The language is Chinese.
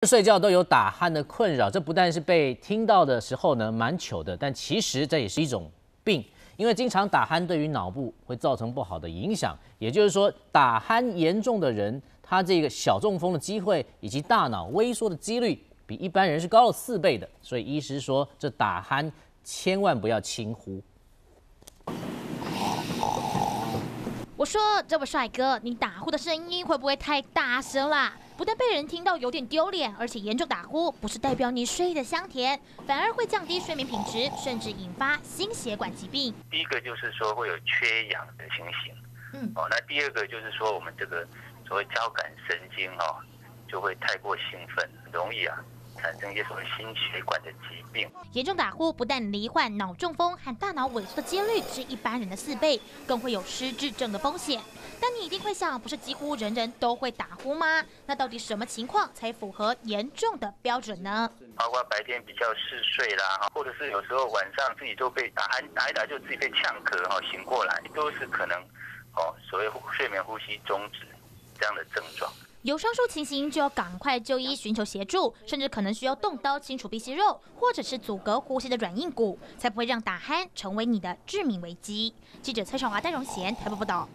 睡觉都有打鼾的困扰，这不但是被听到的时候呢蛮糗的，但其实这也是一种病，因为经常打鼾对于脑部会造成不好的影响。也就是说，打鼾严重的人，他这个小中风的机会以及大脑萎缩的几率比一般人是高了4倍的。所以医师说，这打鼾千万不要轻忽。我说，这位帅哥，你打呼的声音会不会太大声啦？不但被人听到有点丢脸，而且严重打呼不是代表你睡得香甜，反而会降低睡眠品质，甚至引发心血管疾病。第一个就是说会有缺氧的情形，那第二个就是说我们这个所谓交感神经就会太过兴奋，容易产生一些所谓心血管的疾病。严重打呼不但罹患脑中风和大脑萎缩的几率是一般人的4倍，更会有失智症的风险。但你一定会想，不是几乎人人都会打呼吗？那到底什么情况才符合严重的标准呢？包括白天比较嗜睡啦，或者是有时候晚上自己就被打鼾，打一打就自己被呛咳醒过来，都是可能所谓睡眠呼吸中止这样的症状。有上述情形，就要赶快就医寻求协助，甚至可能需要动刀清除鼻息肉，或者是阻隔呼吸的软硬骨，才不会让打鼾成为你的致命危机。记者蔡少华、戴荣贤台北报道。